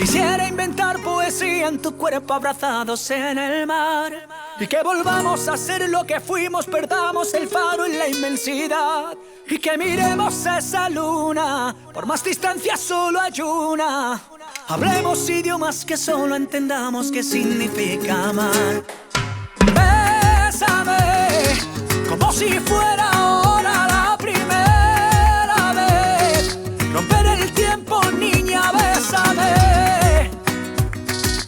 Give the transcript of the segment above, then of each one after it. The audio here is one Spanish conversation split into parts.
Quisiera inventar poesía en tu cuerpo abrazados en el mar, y que volvamos a ser lo que fuimos, perdamos el faro en la inmensidad, y que miremos esa luna, por más distancia solo hay una. Hablemos idiomas que solo entendamos qué significa amar. Bésame como si fuera ahora la primera vez. Romper el tiempo, niña, bésame.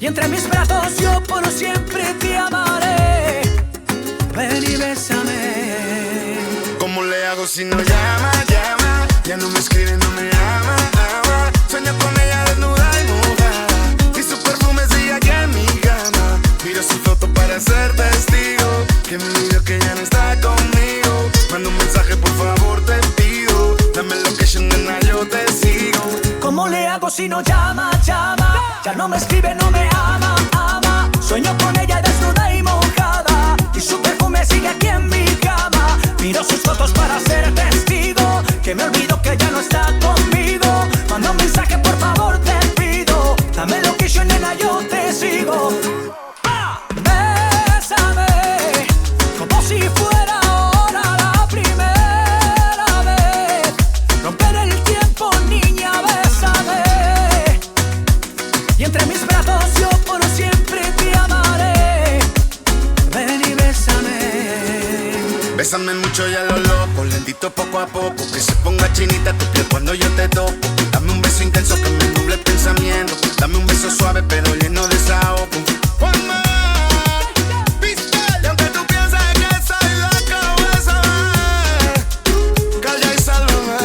Y entre mis brazos yo por siempre te amaré. Ven y bésame. ¿Cómo le hago si no llama, llama? Ya no me escribe, no me ama, ama. Sueño con ella desnuda y mojada, y su perfume sigue aquí en mi cama. Miro su foto para ser testigo, que me olvidó que ya no está conmigo. Manda un mensaje, por favor, te pido. Dame location, nena, yo te sigo. ¿Cómo le hago si no llama, llama? Ya no me escribe, no me ama, ama. Sueño con ella desnuda y mojada, y su perfume sigue aquí en mi cama. Miro sus fotos para ser testigo, que me olvido que ya no está conmigo. Manda un mensaje, por favor, te pido. Dame location, nena, yo te sigo. Bésame como si fuera ahora la primera vez. Romper el tiempo, niña, bésame. Y entre mis brazos yo por siempre te amaré. Ven y bésame. Bésame mucho y a lo loco, lentito poco a poco, que se ponga chinita tu piel cuando yo te toco. Dame un beso intenso que me nuble el pensamiento. Dame un beso suave pero lleno de desahogo. One more, y aunque tú pienses que soy loco, bésame. Calla y sálvame.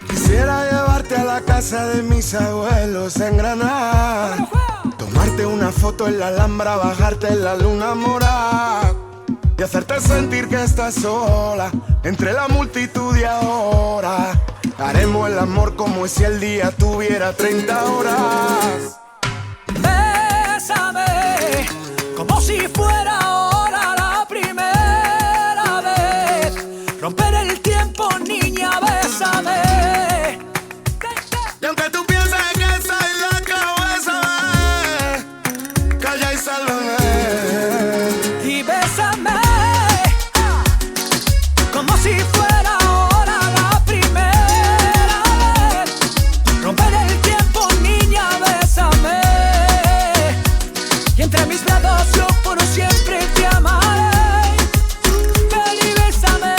Quisiera llevarte a la casa de mis abuelos en Granada, tomarte una foto en la Alhambra, bajarte en la luna morada y hacerte sentir que estás sola entre la multitud y ahora. Haremos el amor como si el día tuviera 30 horas. Bésame como si fuera ahora la primera vez. Romper el tiempo, niña, bésame. Y aunque tú pienses que soy loco, bésame. Calla y sálvame. Y bésame como si fuera ahora la primera vez. Romper el tiempo, niña, bésame. Y entre mis brazos yo por siempre te amaré. Ven y bésame.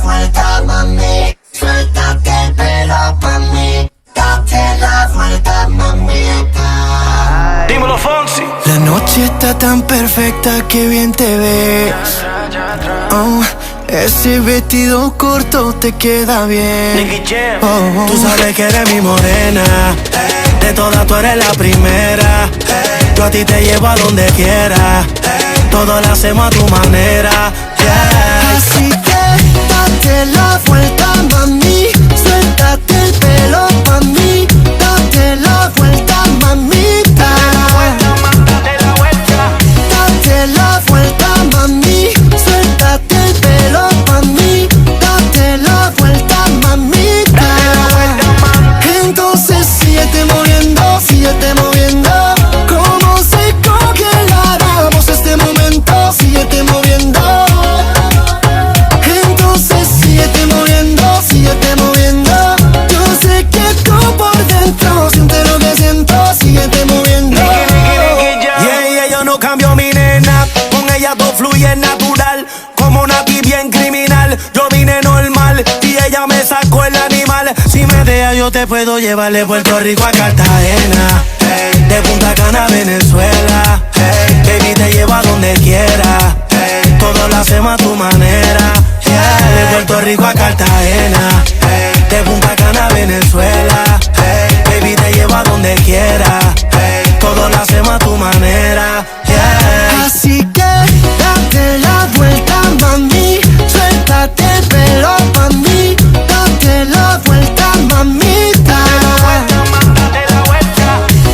vuelta, mami. Suéltate el pelo, mami. Date la vuelta, mamita. Dímelo, Fonsi. La noche está tan perfecta que bien te ves. Oh, ese vestido corto te queda bien. Nicky Jam. Oh, tú sabes que eres mi morena. De todas tú eres la primera. Yo a ti te llevo a donde quiera. Todo lo hacemos a tu manera. Así que date la vuelta, mami. Suéltate el pelo, mami. Date la vuelta, mamita. Date la vuelta. Date la vuelta, mami. Suéltate el pelo, mami. Date la vuelta, mamita. Entonces síguete moviendo, síguete moviendo. Como seco que largamos este momento, síguete moviendo. Entonces síguete moviendo, síguete moviendo. Yo sé que tú por dentro sientes lo que siento, síguete moviendo. Yeah, yo no cambio mi nena. Con ella todo fluye natural. Como Nati bien criminal. Yo vine normal y ella me sacó el animal. Si me dejas yo te puedo llevar de Puerto Rico a Cartagena, hey, de Punta Cana a Venezuela, hey, baby te llevo a donde quiera, hey, todo lo hacemos a tu manera, yeah, de Puerto Rico a Cartagena, hey, de Punta Cana a Venezuela, hey, baby te llevo a donde quiera, hey, todo lo hacemos a tu manera, yeah. Así que date la vuelta, mami, suéltate el pelo, mami, date la vuelta, mamita. Date la vuelta.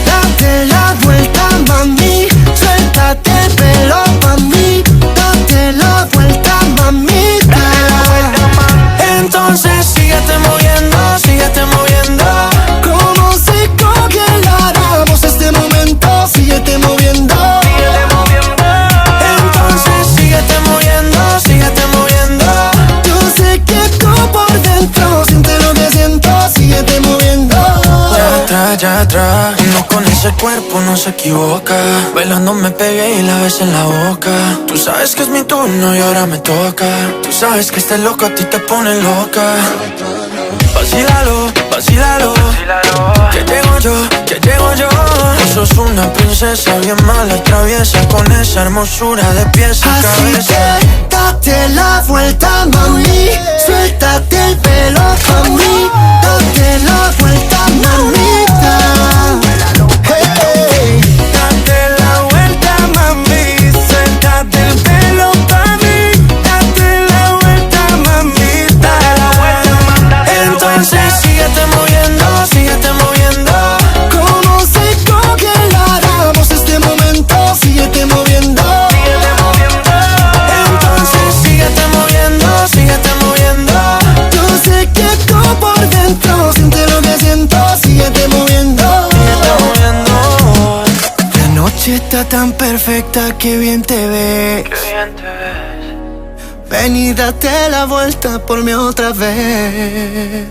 Date la vuelta, mami, suéltate el pelo, mami, date la vuelta, mamita. Entonces síguete moviendo, síguete moviendo. Como seco que largamos este momento, síguete moviendo. Entonces síguete moviendo, síguete moviendo. Yo sé que tú por dentro sientes lo que siento, síguete moviendo. Ya atrás, uno con ese cuerpo no se equivoca. Bailando me pegué y la besé en la boca. Tú sabes que es mi turno y ahora me toca. Tú sabes que este loco a ti te pone loca. Vacílalo, vacílalo, que llego yo. Tú sos una princesa bien mala, traviesa, con esa hermosura de pies a cabeza. Así que date la vuelta, mami, suéltate el pelo, mami, date la vuelta, mamita. Hey, date la vuelta, mami, suéltate el pelo, mami, date la vuelta, mamita. Entonces síguete moviendo, síguete moviendo. Como seco que largamos este momento, síguete moviendo. Entonces síguete moviendo, síguete moviendo. Yo sé que tú por dentro sientes lo que siento, síguete moviendo. La noche está tan perfecta que bien te ves. Ven y date la vuelta por mí otra vez.